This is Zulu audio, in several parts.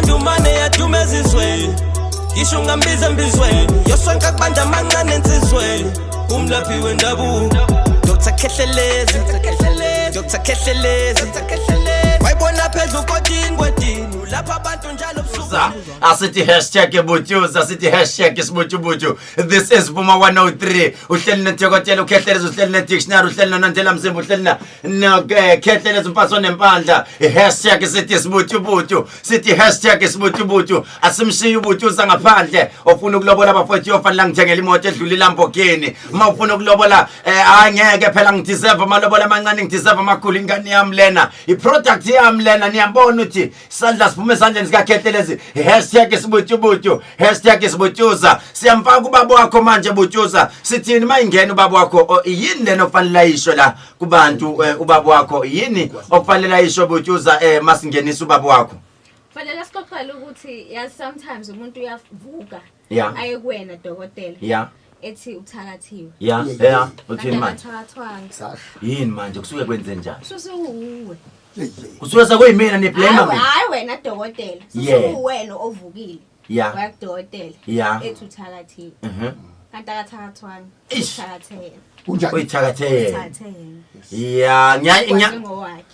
Dumane ya dumezizweni Ngisho ngambiza mbizweni Yosonka kubanja mancane ensizweni Umlaphi wendabuko Dr. Khehlelezi Dr. Khehlelezi Wayibona phezulu kodini Lapha abantu njalo busuku Asithi #ebutyuza asithi #isibutyubutyu. This is Vuma 103. Uhleli neDokotela uKhehlelezi uhleli neDictionary uhleli noNandlela Mzimba uhleli no Khehlelezi umpaso nempandla. Sithi isibutyubutyu sithi #isibutyubutyu. Asimshiya ubutyuza ngaphandle ofuna ukulobola abafowethu yofanele ngithengele imoto edlula iLamborghini. Uma ufuna ukulobola angeke phela ngideserve amalobola amancane ngideserve amakhulu ingane yami lena. iProduct yami lena niyambona uthi isandla siphume esandleni sikaKhehlelezi. #isibutyubutyu #isibutyuza. Siyamfaka ubaba wakho manje butyuza. Sithini mayingena ubaba wakho yini lena ofanele ayisho la kubantu ubaba wakho yini ofanele ayisho butyuza masingenisa ubaba wakho. Fanele sixoxele ukuthi yazi sometimes umuntu uyavuka Yeah. aye kuwena dokotela. Yeah. Ethi uthakathiwe. Yeah. Uthini manje? Thakathwanga. Yini manje kusuke kwenze njani? Susuwe. Kusuke sekuyimina ni blame mina. Hayi wena dokotela. Yeah. Susuwena ovukile. Yeah. Wakudokotela. Yeah. Ethi uthakathiwe. Kanti akathakathwanga. Ish. Uthakathele. Kunjani? Uyithakathele. Uthakathele. Yeah,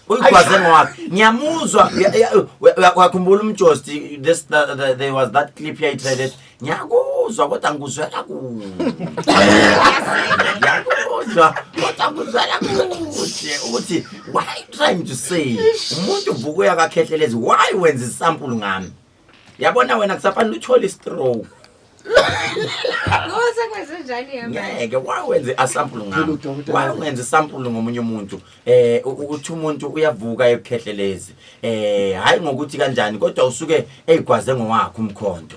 uyigwaze ngowakhe. Ngiyamuzwa wakhumbula umjosti there was that clip here it ngiyakuzwa kodwa ngikuzwela kuhle. Ngiyakuzwa kodwa ngikuzwela kuhle ukuthi what are you trying to say? Umuntu uvuka uyakakhehlelezi why wenza isample ngami? Yabona wena kusafanele uthole istroke. Ngoze kwenze njani yami? Ngeke wawenze asample ngami. Wayenza isample ngomunye umuntu. Uthi umuntu uyavuka ekhehlelezi. Hayi ngokuthi kanjani kodwa usuke eyigwaze ngowakhe umkhonto.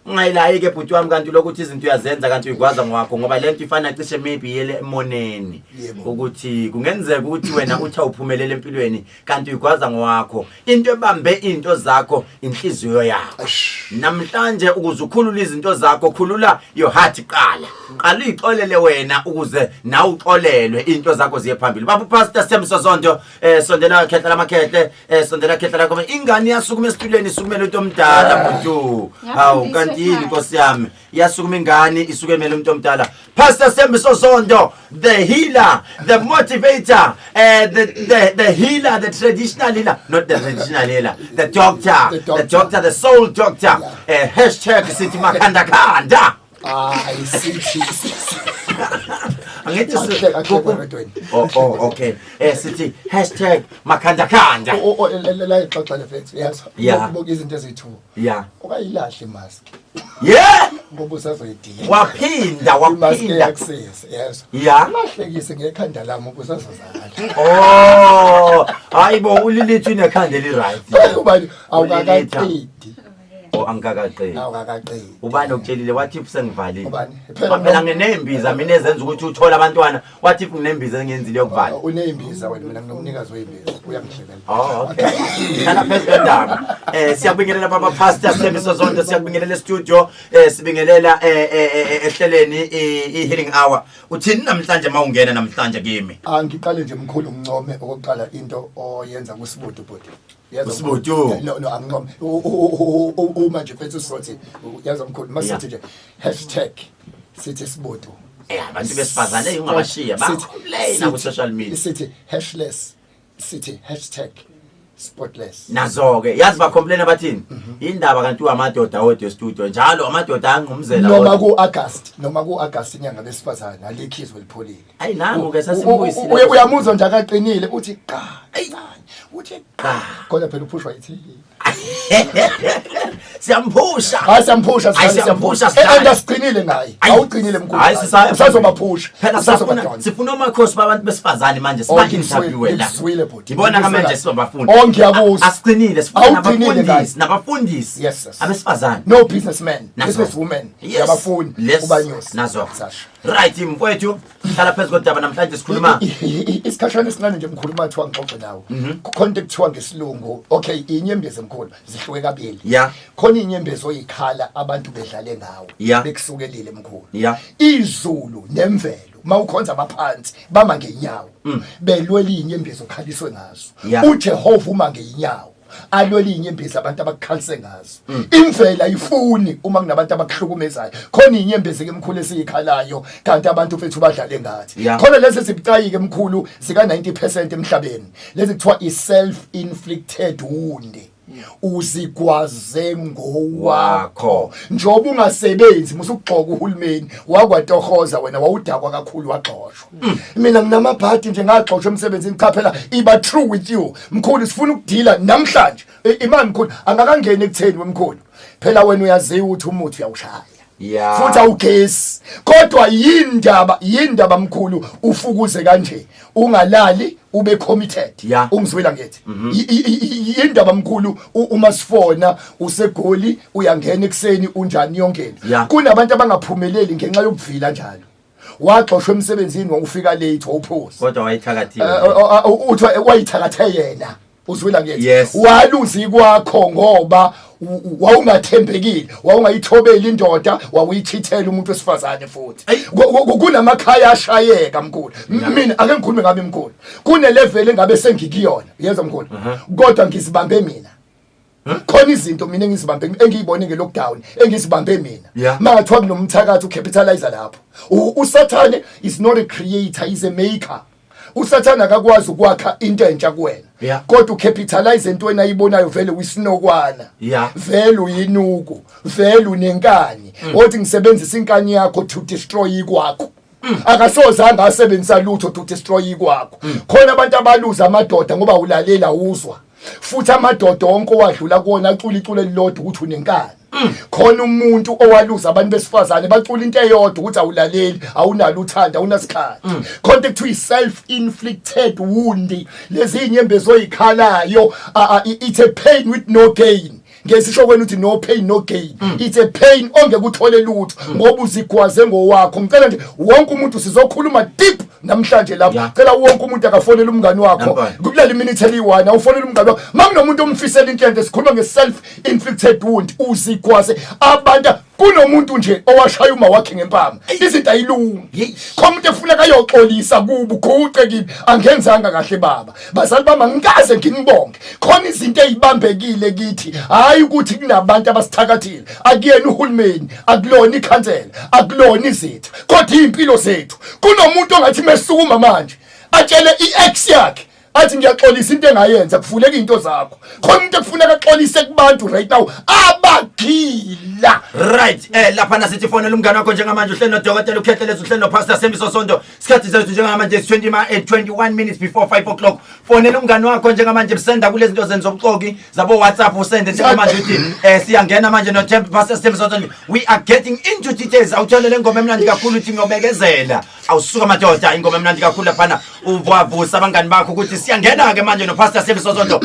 Ungayila ke bhuti wami kanti lokuthi izinto uyazenza kanti uyigwaza ngwakho ngoba lento ifana cishe maybe yele emoneni ukuthi kungenzeka ukuthi wena uthi awuphumelele empilweni kanti uyigwaza ngwakho into ebambe into zakho inhliziyo yakho namhlanje ukuze ukhulula izinto zakho khulula your heart qala uyixolele wena ukuze nawe uxolelwe into zakho ziye phambili baba pastor Semso Zondo sondela Khehla Makhehle sondela Khehla koma ingane yasukuma esitulweni isukumela umuntu omdala bhuti hawu yini Nkosi yami yasukuma ingane isukemela umuntu omdala Pastor Semso Zondo the healer the motivator the healer the traditional healer not the traditional healer the doctor the soul doctor #sithi makhanda khanda sithi angithi okay sithi #makhanda khanda la ixoxela mfethu yazi izinto ezithu ukayilahle mask ngoba usazoyidinga waphinda access yes lahlekise ngekhanda lami ubusazozakala hayibo ulilithi unekhanda eli right ubani awukaqedi angakaqedi ubani okutshelile wathi usengivalile ubani phela ngenembiza mina ezenza ukuthi uthola abantwana wathi nginembiza engenzile yokuvala unembiza wena mina nginomnikazi wembiza uyangishekela okay kana phezulu ndaba siyabingelela baba Pastor Semso Zondo siyabingelela studio sibingelela ehleleni i-healing hour uthini namhlanje mawungena namhlanje kimi ngiqale nje mkhulu umncome okokuqala into oyenza kusibudu bodi usibudu no angicome manje mfethu sothi yazi mkhulu masithi nje #sithi sibudu abantu besifazane ungabashiya bakhulena ku social media sithi #sithi #spotless nazo-ke yazi bacomplaina bathini indaba kanti uamadoda wedwe studio njalo amadoda angqumzela noma ku-August inyanga besifazane alikhizo elipholile hayi nangu-ke sasimbuyisile uyamuzwa nje akaqinile uthi uthi kodwa phela uphushwa yithi siyampusha andasiqinile ngaye awuqinile mkhulu hayi sisazobaphusha phela sifuna amakhosi babantu besifazane manje siba-interview la ngibona kamanje sibabafundi ngiyabuza asiqinile sifuna nabafundisi abesifazane no businessman businesswoman yabafundi ubanyusi nazo right mfowethu hlala phezu kodaba namhlanje sikhuluma isikhashana esincane nje mkhulu mathiwa ngixoxe nawe contact kuthiwa ngesilungu okay inyembezi mkhulu mkhulu zihluke kabili Yeah. khona inyembezi oyikhala abantu bedlale ngawo Yeah. bekusukelile mkhulu Yeah. izulu nemvelo mawukhonza abaphansi bama ngeenyawo belwela inyembezi okhaliswe ngazo Yeah. uJehova uma ngeenyawo alwela inyembezi abantu abakhalise ngazo imvela ayifuni uma kunabantu abakuhlukumezayo khona inyembezi ke mkhulu esiyikhalayo kanti abantu fethu badlale ngathi Yeah. khona lezi zibucayi ke mkhulu sika 90% emhlabeni lezi kuthiwa i self inflicted wound uzigwaze ngowakho njoba ungasebenzi musukugxoka uhulumeni wakwatohoza wena wawudakwa kakhulu waxoshwa mina nginamabhadi nje ngaxoshwa emsebenzini cha phela iba true with you mkhulu sifuna ukudila namhlanje imani mkhulu angakangeni ekutheni wemkhulu phela wena uyaziwa ukuthi umuthi uyawushaya Yeah. futhi awugesi kodwa yindaba mkhulu ufukuze kanje ungalali ube committed Yeah. ungizwela ngithi yindaba mkhulu uma sifona usegoli uyangena ekseni unjani yonkeni Yeah. kunabantu abangaphumeleli ngenxa yokuvila njalo waxoshwa emsebenzini wawufika late wawuphuza kodwa wayithakathile uthi wayithakathe yena uzwela ngithi Yes. waluzi kwakho ngoba wawungathembekile wawungayithobeli indoda wawuyithithela umuntu wesifazane futhi kunamakhaya ashayeka mkhulu mina ake ngikhulume ngabe mkhulu kune level engabe sengikiyona yenza mkhulu kodwa ngizibambe mina khona izinto mina engizibambe engiyibone ngelockdown engizibambe mina Yeah. mangathiwa kunomthakathi ucapitalize lapho usathane is not a creator, is a maker. Usathana akakwazi ukwakha into entsha kuwena Yeah. kodwa ucapitalize entweni ayibonayo vele uyisinokwana Yeah. vele uyinuku vele unenkani othi ngisebenzisa inkani yakho to destroy ikwakho akasoze angasebenzisa lutho to destroy ikwakho khona abantu abaluza amadoda ngoba ulalela uzwa futhi amadoda onke owadlula kuona acula icule lilodwa ukuthi unenkani khona umuntu owaluza abantu besifazane bacula into eyodwa ukuthi awulaleli awunalo uthanda awunasikhathi khona ekuthiwa self inflicted wound lezi inyembezi oyikhalayo it's a pain with no gain ngesisho kwena uthi no pain no gain it's a pain ongeke uthole lutho ngoba uzigwaze ngowakho ngicela nje wonke umuntu sizokhuluma deep namhlanje lapha cela wonke umuntu akafonele umngani wakho kukuleli minute eli1 awufonele umngani wakho makunomuntu omfisela inhlente sikhuluma ngeself inflicted wound uzigwaze abantu kunomuntu nje owashaya uma wakhe ngempama izinto ayilungi khomuntu efuna kayoxolisa kubu khucekile angenzanga kahle baba bazali bama ngikaze nginibonke khona izinto ezibambekile kithi hayi ukuthi kunabantu abasithakathile akuyena uhulumeni akulona ikhansela akulona izithu kodwa impilo zethu kunomuntu ongathi mesukuma manje atshele iex yakhe athi ngiyaxolisa into engayenza kuvuleka into zakho khona umuntu ekufuna akaxolise kubantu right now abagila right lapha nasithi fonela umngane wakho njengamanje uhlelo nodokotela ukhetheleza uhlelo Pastor Sembiso Sonto sikhathi zethu njengamanje 21 minutes before 5 o'clock fonela umngane wakho njengamanje bisenda kulezi zinto zenzobuxoki zabo WhatsApp usende njengamanje uthi siyangena manje no Pastor Sembiso Sonto we are getting into details awutholele ingoma emnandi kakhulu uthi ngobekezela awusuka madoda ingoma emnandi kakhulu lapha uvavusa abangani bakho ukuthi siyangena ke manje no Pastor Sembiso Sonto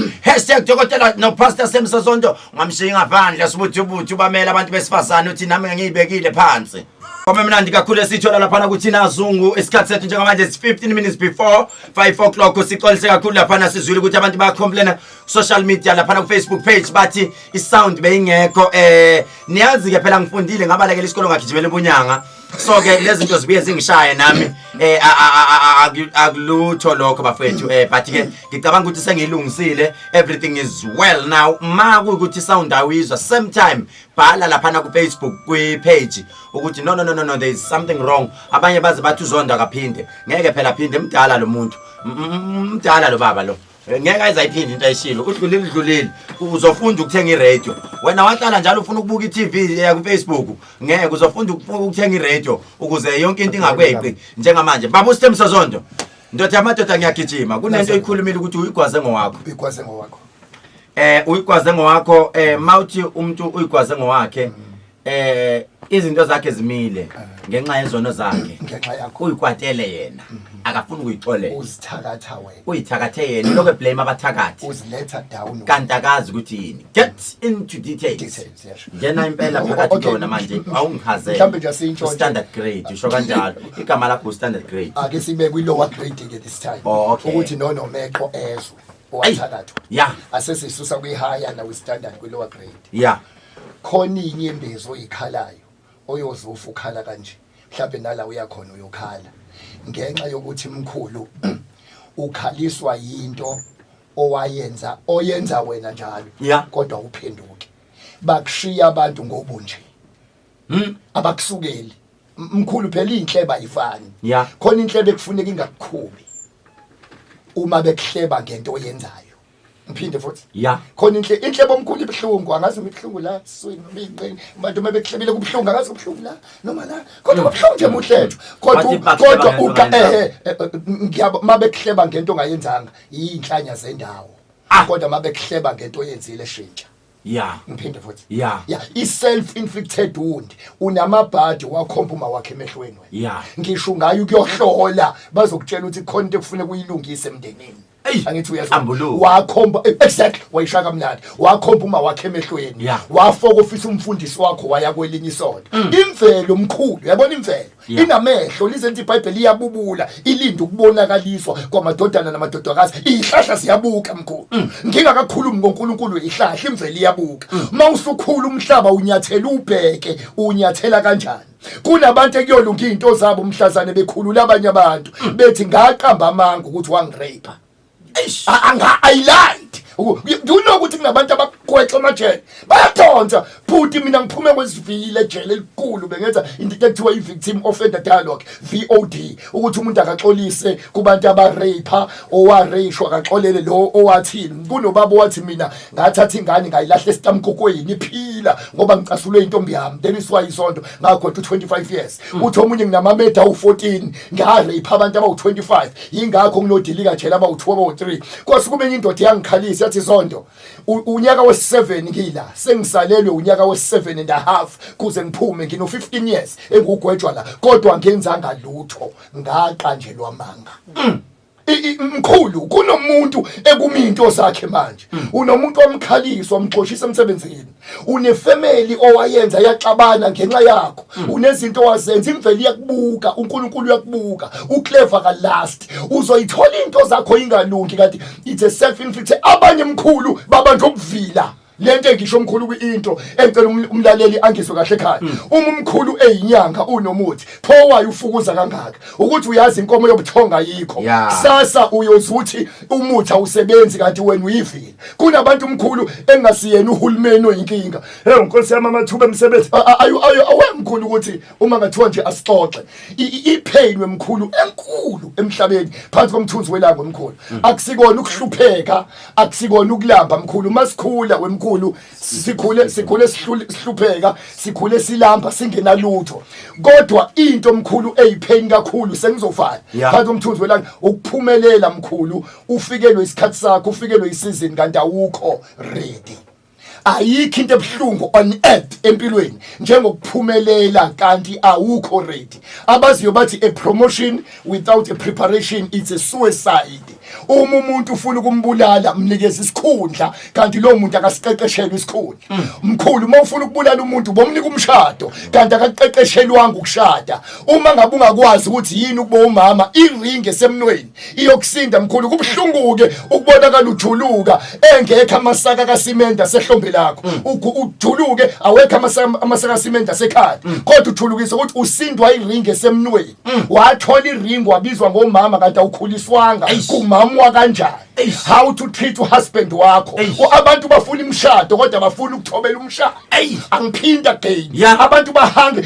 #dokotela no Pastor Sembiso Sonto ngamshiya ngaphandle sibuthi bamela abantu besifazane uthi nami ngiyibekile phansi Kome mnandi kakhulu esithola lapha kuthina azungu isikhathi sethu njengamanje 15 minutes before 5 o'clock sixolise kakhulu lapha sizwile ukuthi abantu bayacomplaina social media lapha ku Facebook page bathi isound beyingekho niyazi ke phela ngifundile ngabalekela isikolo ngagijimela ebunyanga so ke lezi zinto zibuye zingishaye nami akulutho lokho bafethu but ke ngicabanga ukuthi sengilungisile everything is well now ukuthi sound awizwa same time bhala lapha ku Facebook kwi page ukuthi no there is something wrong abanye baze bathi uzonda kaphinde ngeke phela phinde mdala lo muntu mdala lo baba lo ngeke ayizayiphinde into ayishilo udlulile uzofunda ukuthenga iradio wena wahlala njalo ufuna ukubuka iTV ya ku Facebook ngeke uzofunda ukuthenga iradio ukuze yonke into ingakweqi njengamanje baba uStembiso Sonto ndothi amadoda ngiyagijima kunento eyikhulumile ukuthi uyigwaze ngowakho uyigwaze ngowakho mawuthi umuntu uyigwaze ngowakhe izinto zakhe zimile ngenxa yezono zakhe ngenxa yakho uyikwatele yena akafuna ukuyixolela uzithakatha wena uyithakathe yena lokho blame abathakathi uziletha down kanti akazi ukuthi yini get into details ngena impela phakathi kona manje awungichazele mhlambe nje asintshontshe standard grade usho kanjalo igama lakho standard grade ake sibe kwi lower grade ke this time okay. ukuthi no mexo ezwe owathakatho Yeah. asesisusa kwi-higher na kwi-standard kwi-lower grade Yeah. khona inyembezo oyikhalayo oyozufa ukhala kanje mhlawumbe nala uyakhona uyokhala ngenxa yokuthi mkhulu ukhaliswa yinto oyenza wena njalo Yeah. kodwa uphenduke bakushiya abantu ngobunje abakusukeli mkhulu phela inhleba ayifani Yeah. khona inhleba ekufuneka ingakukhubi uma bekuhleba ngento oyenzayo ngiphinde futhi Yeah. khona inhlebo omkhulu ibhlungu angazi ngibhlungu la swini ngibinqini abantu mabekuhlebile kubhlungu angazi kubhlungu la noma la kodwa kubhlungu nje muhlethu kodwa ngiyabo mabekuhleba ngento ongayenzanga yinhlanya zendawo kodwa mabekuhleba ngento oyenzile shintsha Yeah. ngiphinde futhi Yeah. i-self inflicted wound unamabhadi wakhompuma wakhe emehlweni wena Yeah. ngisho ngayo ukuyohlola bazokutshela ukuthi khona into ekufuneka uyilungise emndenini angithi wakhomba exactly wayishaka mnandi wakhompuma wakhe emehlweni wafoka ofisa umfundisi wakho waya kwelinye isonto imvelo mkhulu yabona imvelo inamehlo lizenza iBhayibheli iyabubula ilinda ukubonakaliswa kwamadodana namadodakazi ihlahla ziyabuka mkhulu ngingakakhulumi ngoNkulunkulu ihlahla imvelo iyabuka mawusukhula umhlaba unyathela ubheke unyathela kanjani kunabantu ekuyolunga into zabo umhlazane bekhulula abanye abantu bethi ngaqamba amanga ukuthi wangirape I lied. Do you know ukuthi kunabantu abagwexa amajele bayadonsa futhi mina ngiphume kwesivile ejele elikhulu bengenza into ekuthiwa i-victim offender dialogue VOD ukuthi umuntu akaxolise kubantu abarape owarashwa akaxolele lo owathini kunobaba owathi mina ngathatha ingane ngayilahla esitamkokweni iphila ngoba ngicasulwe intombi yami there is why isonto ngagoda 25 years uthi omunye nginamameda u14 ngarape abantu abawu25 yingakho nginodilika jele abawu2 abawu3 kwasukube indoda yangikhalisa yathi zonto unyaka wes7 ngila sengisalelwe unyaka wes7.5 kuze ngiphume ngino 15 years engugwetshwa la kodwa ngenzanga lutho ngaqanjelwa manga mkhulu kunomuntu ekuminto zakhe manje unomuntu omkhaliso omxoshisa emsebenzini unefamily owayenza yaxabana ngenxa yakho unezinto wazenza imveli yakubuka uNkulunkulu uyakubuka uclever ka last uzoyithola into zakho ingalungi kanti it's a self inflicted abanye mkhulu babantu okuvila lento engisho omkhulu kwiintro engicela umlaleli angizwe kahle ekhaya uma umkhulu eyinyanga unomuthi pho wayo ufukuza kangaka ukuthi uyazi inkomo yobuthonga yikho sasa uyozuthi umuthi awusebenzi kanti wena uyivile kunabantu umkhulu engasiyena uhulumeni oyinkinga nkosi yami amathuba emsebenzi awemkhulu ukuthi uma ngathiwa nje asixoxe ipain wemkhulu enkulu emhlabeni phansi komthunzi welanga wemkhulu akusikona ukuhlupheka akusikona ukulamba mkhulu masikhula wemkhulu sikhule sihlupheka sikhule silamba singenalutho kodwa into mkhulu eyipain kakhulu sengizofana phansi komthunzi welanga ukuphumelela mkhulu ufikelwe isikhathi sakho ufikelwe isizini kanti awukho ready ayikho into ebhlungu on earth empilweni njengokuphumelela kanti awukho ready abaziyo bathi a promotion without a preparation it's a suicide uma umuntu ufuna ukumbulala mnikeza isikhundla kanti lo muntu akasiqeqeshelwe isikhundla mkhulu mawufuna ukubulala umuntu bomnika umshado kanti akaqeqeshelwanga ukushada uma ngabe ungakwazi ukuthi yini ukuba umama iringe semnweni iyokusinda mkhulu kubhlunguke ukubonakala ujuluka engekho amasaka kasimenda sehlombe lakho ujuluke awekho amasaka kasimenda sekhaya kodwa ujulukise ukuthi usindwa iringe semnweni wathola iringi wabizwa ngomama kanti awukhuliswanga mama kanjani how to treat uhusband wakho abantu bafuna imshado kodwa bafuna ukuthobela umshado angiphinda again abantu bahange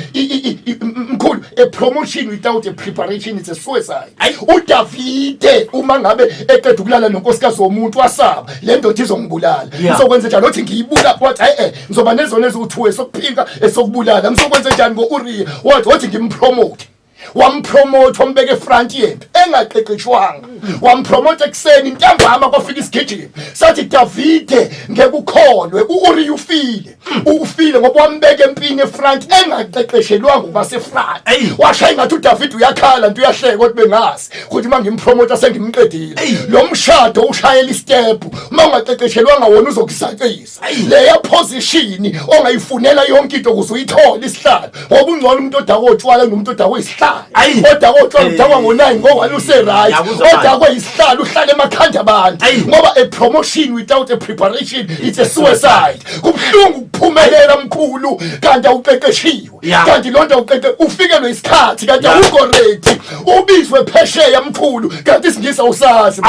mkhulu a promotion without a preparation is a suicide uDavide uma ngabe eqeda ukulala nonkosikazi womuntu wasaba le ndoda izongibulala ngizokwenza njani othi ngiyibula wathi ngizoba nezona eziwu2 esokuphinga esokubulala ngizokwenza njani ngoUriya wathi ngimpromote wampromote wambeke front yempi engaqeqeshwanga wampromote ekseni intambama kwafika isigijimi sathi Davide ngeke ukholwe uUriya ufile ufile ngoba wambeka empini eFront engaqeqeshelwanga ukuba seFront washaya ngathi uDavid uyakhala nto uyahleka ukuthi bengazi ukuthi mangimpromote sengimqedile lo mshado ushayela istep uma ungaqeqeshelwanga wona uzokuzaqisa leya position ongayifunela yonke into ukuze uyithola isihlalo ngoba ungcono umuntu odakwa utshwala nomuntu odakwa isihlalo odakwa utshwala udakwa ngo9 ngoba luseright odakwa isihlalo uhlala emakhanda abantu ngoba a promotion without a preparation it's a suicide kubhlungu ukuphumelela mkhulu kanti awuqeqeshiwe kanti lonto uqeqe ufikelwe isikhathi kanti awukho ready ubizwe phesheya mkhulu kanti isingisa usazi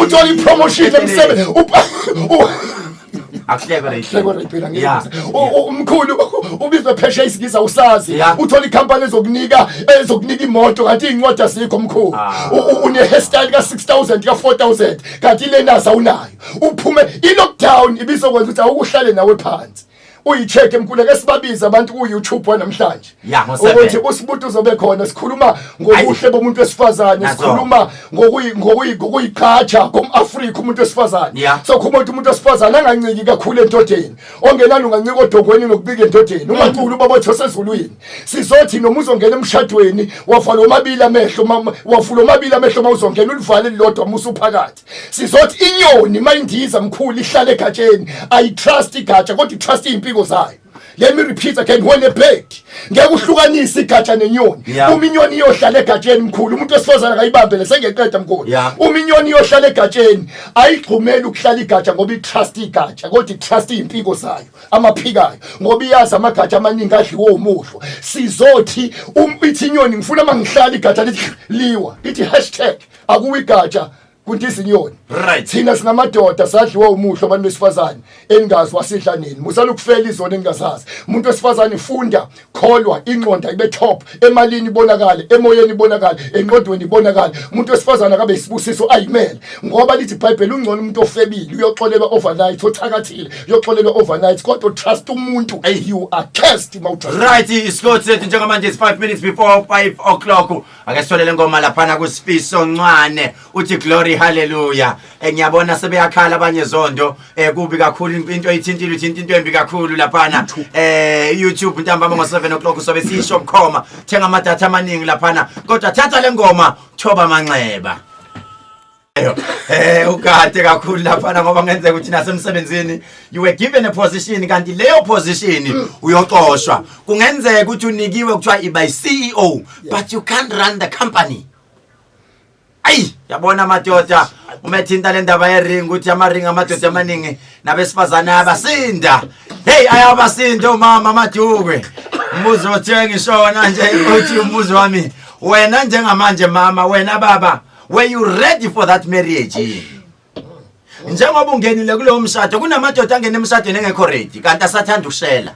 uthola ipromotion emsebenzi umkhulu ubizwe phesheya isingisa usazi uthola ikhampani ezokunika imoto kanti incwadi asikho mkhulu une hairstyle ka 6000 ka 4000 kanti lenasa unayo uphume i-lockdown ibizokwenza ukuthi awukuhlale nawe phansi uyicheck emkhulu ke sibabiza abantu ku YouTube namhlanje ukuthi usibuthi uzobe khona sikhuluma ngobuhle bomuntu wesifazane sikhuluma ngokuyiqhatsha komAfrika umuntu wesifazane so umuntu wesifazane anganciki kakhulu entodeni ongenani ungancika odongweni nokubika entodeni uManculu babotho sezulwini sizothi noma uzongena emshadweni wavala omabili amehlo wafula omabili amehlo mawuzongena ulivale lilodwa musuphakathi sizothi inyoni mayindiza mkhulu ihlale egatsheni I trust igatsha kodwa I trust impilo zayo. Let me repeat again, when a bird ngeke uhlukanise igatsha nenyoni uminyoni iyohlala egatsheni mkhulu umuntu wesifazana akayibambele sengeqeda mkhulu uminyoni iyohlala egatsheni ayigxumela ukuhlala igatsha ngoba itrust igatsha kodwa itrust impiko zayo amaphikayo ngoba iyazi amagatsha amaningi adliwe umuhlo sizothi ithi inyoni ngifuna mangihlala igatsha lithi liwa ithi #akuwigatsha kuntizinyoni thina singamadoda sadliwa umuhlo abantu besifazane engazi wasidlaneni musala ukufela izona engazazi umuntu wesifazane funda kholwa ingqondo ibe top emalini ibonakala emoyeni ibonakala engqondweni ibonakala umuntu wesifazane akabe isibusiso ayimele ngoba lithi iBhayibheli ungcono umuntu ofebile uyoxolelwa overnight othakathile uyoxolelwa overnight kodwa trust umuntu you are cursed right isikhathi sethu njengamanje is 5 minutes before 5 o'clock ake sitholele ngoma laphana kuSifiso Ncwane uthi glory hallelujah ngiyabona sebeyakhala abanye zondo kubi kakhulu into ithintile uthinta into embi kakhulu laphana YouTube ntambama ngo7 o'clock sobe sisho bukhoma thenga amadatha amaningi laphana kodwa thatha le ngoma Thoba Manxeba ukade kakhulu laphana ngoba ngenzeka ukuthi nasemsebenzini you were given a position kanti leyo position uyoxoshwa kungenzeka ukuthi unikiwe kuthiwa iba CEO but you can't run the company yabona madoda umethinta le ndaba yering ukuthi amaring amadoda amaningi nabesifazana abasinda hey ayabasinda umama Madukwe umbuzo othenga ishona nje uthi umbuzo wami wena njengamanje mama wena baba were you ready for that marriage njengoba ungenile kulowo mshado kunamadoda angena emshadweni engekho ready kanti asathanda ukushela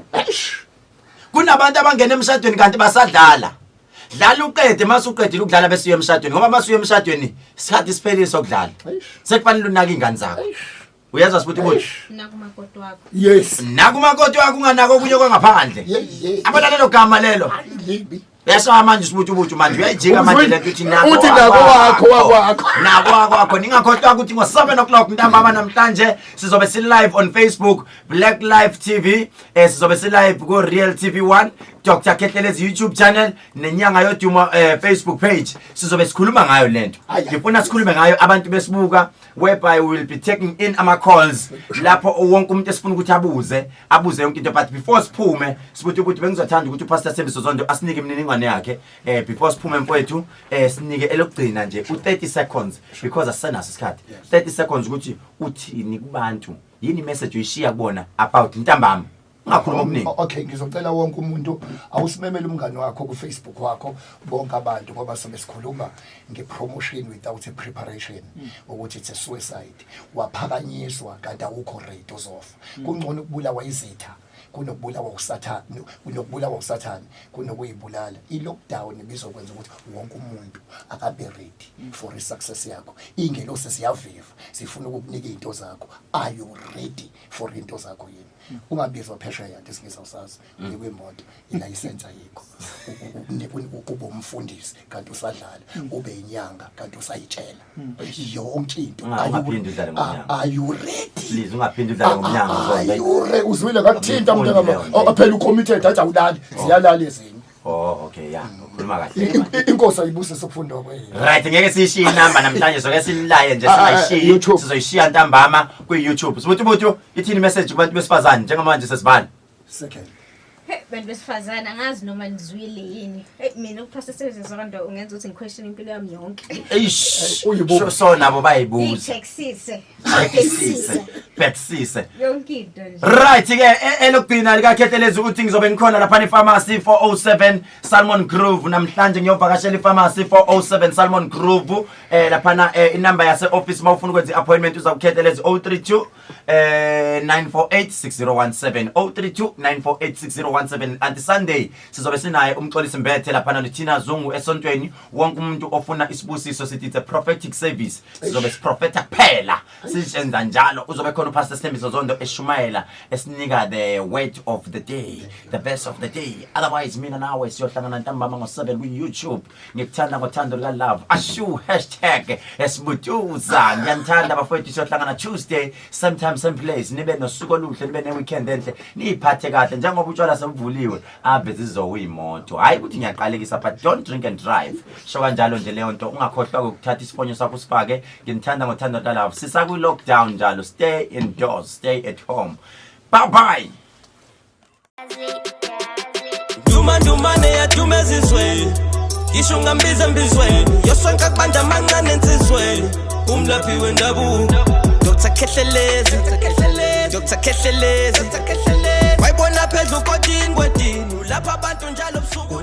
kunabantu abangena emshadweni kanti basadlala dlala uqede masuqedile ukudlala bese uye emshadweni ngoba masuye emshadweni isikhathi siphelile sokudlala sekufanele unaka ingane zakho uyazi asibuthi ukuthi nakumakoti wakho yes nakumakoti wakho unganako kunye kwangaphandle abona lelo gama lelo yasha manje sibuthi manje uyayijika manje lento uthi nako uthi nako wakho ningakhohlwa ukuthi ngo7 o'clock ntambama namhlanje sizobe si live on Facebook Black Life TV sizobe si live ku Real TV1 Dr. Kethlelezi YouTube channel nenyanga yodumo Facebook page sizobe sikhuluma ngayo lento ngifuna sikhulume ngayo abantu besibuka whereby we will be taking in ama calls lapho wonke umuntu esifuna ukuthi abuze yonke into but before siphume sibuthi ukuthi bengizothanda ukuthi uPastor Sembiso Zondo asinike imininingwane yakhe before siphume mfowethu sinike elokugcina nje u30 seconds because asenaso isikhathi 30 seconds ukuthi uthini kubantu yini message uyishiya kubona about intambama ngakhuluma okuningi okay ngizocela wonke umuntu awusimemele umngane wakho ku Facebook wakho bonke abantu ngoba sobe sikhuluma ngepromotion without a preparation ukuthi it's a suicide waphakanyiswa kanti awukho ready uzofa kungcono ukubulawa izitha kunokubulawa usathane kunokuyibulala ilockdown bizokwenza ukuthi wonke umuntu akabe ready for success yakho ingelosi siyaviva sifuna ukukunika izinto zakho are you ready for into zakho yini ungabizwa phesheya ngesingisa usazi ngekwemoto ilicense ayikho ube umfundisi kanti usadlala ube inyanga kanti usayitshela yonke into ungaphindi udlale ngomnyanga are you ready please ungaphindi udlale ngomnyanga uzwile ngakuthini thinta umuntu ngama phela ucommitted athi awulali ziyalala ezinye. Oh okay yeah ukhuluma kahle. Inkosi ayibuse sokufunda kwethu. Right ngeke sishiye inamba namhlanje soke sinilaye nje singayishiyi sizoyishiya ntambama ku YouTube. Sibuthi ithini message kubantu besifazane njengamanje sesibani? Second. Bantu besifazane angazi noma nizwile yini. Mina ukuprocessa zonke ungenza ukuthi ngiquestion impilo yami yonke. Eish so nabo bayibuza. Bexise. Yonke into nje. Right ke elokugcina likakhetheleza ukuthi ngizobe ngikhona lapha ePharmacy 407 Salmon Grove namhlanje ngiyovakashela ePharmacy 407 Salmon Grove lapha inamba yase office mawufuna ukwenza iappointment uzakukhetheleza 032 9486017 032 9486017 anti Sunday sizobe sinaye umxolisi mbethe lapha noThina Zungu esontweni wonke umuntu ofuna isibusiso sithi it's a prophetic service sizobe siprofeta kuphela sisenza njalo uzobe khona uPastor Sthembiso Zondo eshumayela esinika the word of the day the verse of the day otherwise mina nawe siyohlangana ntambama ngo7 ku YouTube ngikuthanda ngothando lika love ashu #esibutuza ngiyanthanda bafowethu siyohlangana Tuesday sometime same place nibe nosuku oluhle nibe neweekend enhle niphathe kahle njengoba utshwala sebuvuliwe ave zizowuyimoto hayi ukuthi ngiyaqalekisa but don't drink and drive sho kanjalo nje leyo nto ungakhohlwa ukuthatha isifonyo sakho usifake nginthanda ngothando lika love sisaku lockdown njalo stay indoors stay at home bye bye Dumane ya dumezizwe Ishunga mbizweni Yoswanka kubanda mancane ensizweni Umlaphi wendabu Dr. Khethelezi Wayibona phezulu kodini lapha abantu njalo busuku